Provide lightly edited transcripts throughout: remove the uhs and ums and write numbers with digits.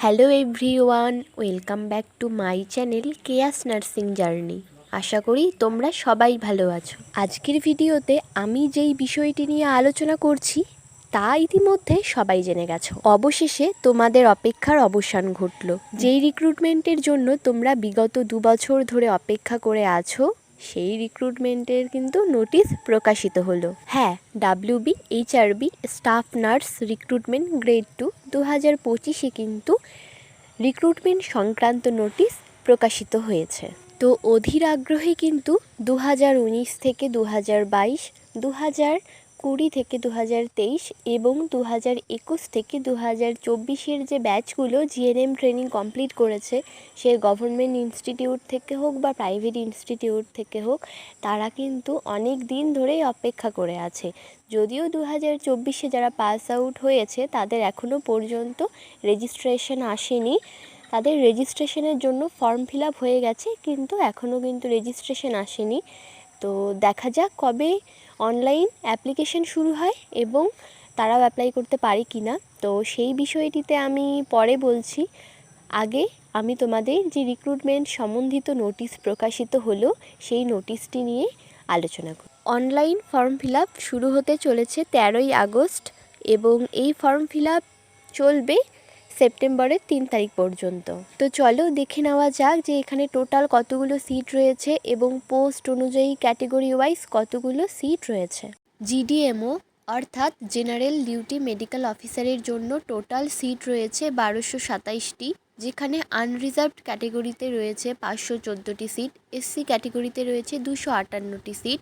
Hello everyone, welcome back to my channel chaos nursing journey. আশা করি তোমরা সবাই ভালো আছো। আজকের ভিডিওতে আমি যেই বিষয়টি নিয়ে আলোচনা করছি তা ইতিমধ্যে সবাই জেনে গেছো। অবশেষে তোমাদের অপেক্ষার অবসান ঘটলো। যেই রিক্রুটমেন্টের জন্য তোমরা বিগত 2 বছর ধরে অপেক্ষা করে আছো, সেই রিক্রুটমেন্টের কিন্তু নোটিশ প্রকাশিত হলো। হ্যাঁ, WBHRB staff nurse recruitment grade 2 2025-এ কিন্তু রিক্রুটমেন্ট সংক্রান্ত নোটিশ প্রকাশিত হয়েছে। তো অধীর আগ্রহে কিন্তু 2019 থেকে 2022, 2020 থেকে 2023 এবং 2021 থেকে 2024-এর যে ব্যাচগুলো জিএনএম ট্রেনিং কমপ্লিট করেছে, সে গভর্নমেন্ট ইনস্টিটিউট থেকে হোক বা প্রাইভেট ইনস্টিটিউট থেকে হোক, তারা কিন্তু অনেক দিন ধরেই অপেক্ষা করে আছে। যদিও 2024-এ যারা পাস আউট হয়েছে তাদের এখনও পর্যন্ত রেজিস্ট্রেশন আসেনি। তাদের রেজিস্ট্রেশনের জন্য ফর্ম ফিল আপ হয়ে গেছে, কিন্তু এখনও কিন্তু রেজিস্ট্রেশন আসেনি। তো দেখা যাক কবে অনলাইন অ্যাপ্লিকেশন শুরু হয় এবং তারাও অ্যাপ্লাই করতে পারে কি না। তো সেই বিষয়টিতে আমি পরে বলছি। আগে আমি তোমাদের যে রিক্রুটমেন্ট সম্বন্ধিত নোটিশ প্রকাশিত হলো সেই নোটিশটি নিয়ে আলোচনা করি। অনলাইন ফর্ম ফিল আপ শুরু হতে চলেছে 13ই আগস্ট এবং এই ফর্ম ফিল আপ চলবে সেপ্টেম্বরের 3 তারিখ পর্যন্ত। তো চলো দেখে নেওয়া যাক যে এখানে টোটাল কতগুলো সিট রয়েছে এবং পোস্ট অনুযায়ী ক্যাটেগরি ওয়াইজ কতগুলো সিট রয়েছে। জিডিএমও অর্থাৎ জেনারেল ডিউটি মেডিকেল অফিসারের জন্য টোটাল সিট রয়েছে 1227টি, যেখানে আনরিজার্ভড ক্যাটেগরিতে রয়েছে 514টি সিট, এসসি ক্যাটেগরিতে রয়েছে 258টি সিট,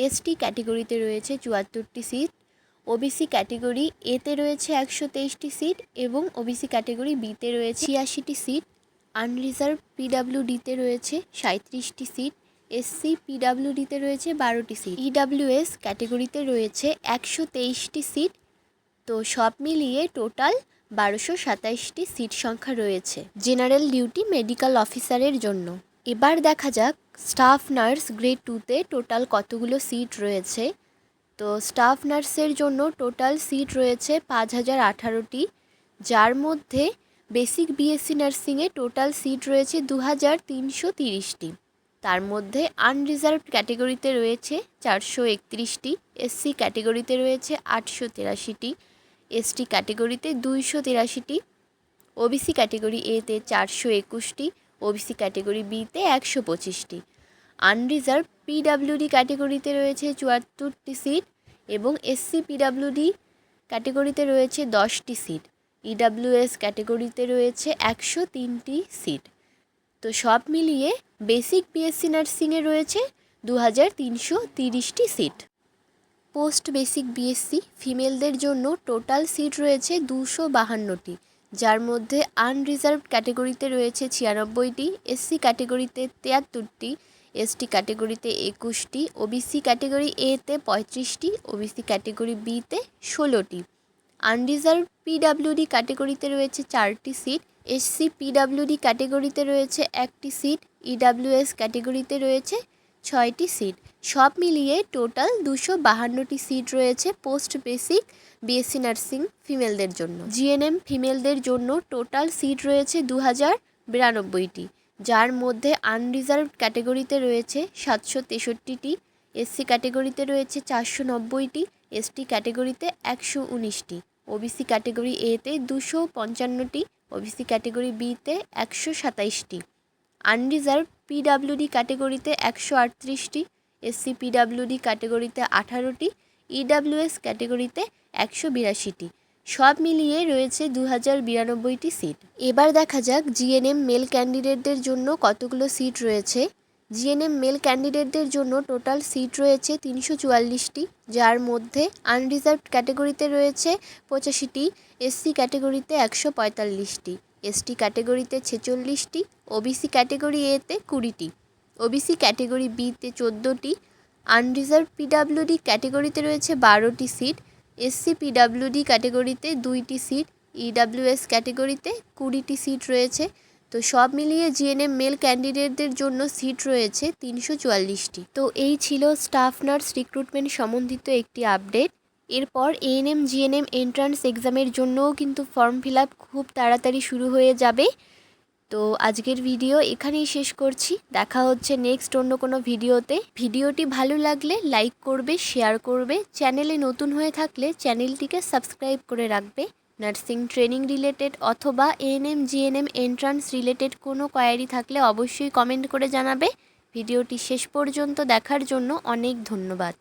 এসটি ক্যাটেগরিতে রয়েছে 74টি সিট, ওবিসি ক্যাটেগরি এতে রয়েছে 123টি সিট এবং ওবিসি ক্যাটেগরি বিতে রয়েছে 86টি সিট, আনরিজার্ভ পিডাব্লিউডিতে রয়েছে 37টি সিট, এসসি পিডাব্লিউডিতে রয়েছে 12টি সিট, ইডাব্লিউএস ক্যাটেগরিতে রয়েছে 123টি সিট। তো সব মিলিয়ে টোটাল 1227টি সিট সংখ্যা রয়েছে জেনারেল ডিউটি মেডিকেল অফিসারের জন্য। এবার দেখা যাক স্টাফ নার্স গ্রেড 2তে টোটাল কতগুলো সিট রয়েছে। তো স্টাফ নার্সের জন্য টোটাল সিট রয়েছে 5018টি, যার মধ্যে বেসিক বিএসসি নার্সিংয়ে টোটাল সিট রয়েছে 2330টি। তার মধ্যে আনরিজার্ভড ক্যাটেগরিতে রয়েছে 431টি, এসসি ক্যাটেগরিতে রয়েছে 883টি, এসটি ক্যাটেগরিতে 283টি, ওবিসি ক্যাটেগরি এতে 421টি, ওবিসি ক্যাটেগরি বিতে 125টি, আনরিজার্ভ পিডাব্লিউডি ক্যাটেগরিতে রয়েছে 74টি সিট এবং এসসি পিডাব্লিউডি ক্যাটেগরিতে রয়েছে 10টি সিট, ইডাব্লিউএস ক্যাটেগরিতে রয়েছে 103টি সিট। তো সব মিলিয়ে বেসিক বিএসসি নার্সিংয়ে রয়েছে 2330টি সিট। পোস্ট বেসিক বিএসসি ফিমেলদের জন্য টোটাল সিট রয়েছে 252টি, যার মধ্যে আনরিজার্ভড ক্যাটেগরিতে রয়েছে 96টি, এসসি ক্যাটেগরিতে 73টি, এসটি ক্যাটেগরিতে 21টি, ওবিসি ক্যাটেগরি এতে 35টি, ওবিসি ক্যাটেগরি বিতে 16টি, আনরিজার্ভ পিডাব্লিউডি ক্যাটেগরিতে রয়েছে 4টি সিট, এসসি পিডাব্লিউডি ক্যাটেগরিতে রয়েছে 1টি সিট, ইডাব্লিউএস ক্যাটেগরিতে রয়েছে 6টি সিট। সব মিলিয়ে টোটাল 252টি সিট রয়েছে পোস্ট বেসিক বিএসসি নার্সিং ফিমেলদের জন্য। জিএনএম ফিমেলদের জন্য টোটাল সিট রয়েছে 2092টি, যার মধ্যে আনরিজার্ভড ক্যাটেগরিতে রয়েছে 763টি, এসসি ক্যাটেগরিতে রয়েছে 490টি, এসটি ক্যাটেগরিতে 119টি, ওবিসি ক্যাটেগরি এতে 255টি, ওবিসি ক্যাটেগরি বিতে 127টি, আনরিজার্ভ পিডাব্লিউডি ক্যাটেগরিতে 138টি, এসসি পিডাব্লিউডি ক্যাটেগরিতে 18টি, ইডাব্লিউএস ক্যাটেগরিতে 182টি। সব মিলিয়ে রয়েছে 2092টি সিট। এবার দেখা যাক জিএনএম মেল ক্যান্ডিডেটদের জন্য কতগুলো সিট রয়েছে। জিএনএম মেল ক্যান্ডিডেটদের জন্য টোটাল সিট রয়েছে 344টি, যার মধ্যে আনরিজার্ভড ক্যাটেগরিতে রয়েছে 85টি, এসসি ক্যাটেগরিতে 145টি, এসটি ক্যাটেগরিতে 46টি, ওবিসি ক্যাটেগরি এতে 20টি, ওবিসি ক্যাটেগরি বিতে 14টি, আনরিজার্ভ পিডাব্লিউডি ক্যাটেগরিতে রয়েছে 12টি সিট, এসসি পিডাব্লিউডি ক্যাটেগরিতে 2টি সিট, ইডাব্লিউএস ক্যাটেগরিতে 20টি সিট রয়েছে। তো সব মিলিয়ে জিএনএম মেল ক্যান্ডিডেটদের জন্য সিট রয়েছে 344টি। তো এই ছিল স্টাফ নার্স রিক্রুটমেন্ট সম্বন্ধিত একটি আপডেট। এরপর এএনএম জিএনএম এন্ট্রান্স এক্সামের জন্যও কিন্তু ফর্ম ফিল আপ খুব তাড়াতাড়ি শুরু হয়ে যাবে। তো আজকের ভিডিও এখানেই শেষ করছি। দেখা হচ্ছে নেক্সট অন্য কোনো ভিডিওতে। ভিডিওটি ভালো লাগলে লাইক করবে, শেয়ার করবে। চ্যানেলে নতুন হয়ে থাকলে চ্যানেলটিকে সাবস্ক্রাইব করে রাখবে। নার্সিং ট্রেনিং রিলেটেড অথবা এএনএম জিএনএম এন্ট্রান্স রিলেটেড কোনো কোয়ারি থাকলে অবশ্যই কমেন্ট করে জানাবে। ভিডিওটি শেষ পর্যন্ত দেখার জন্য অনেক ধন্যবাদ।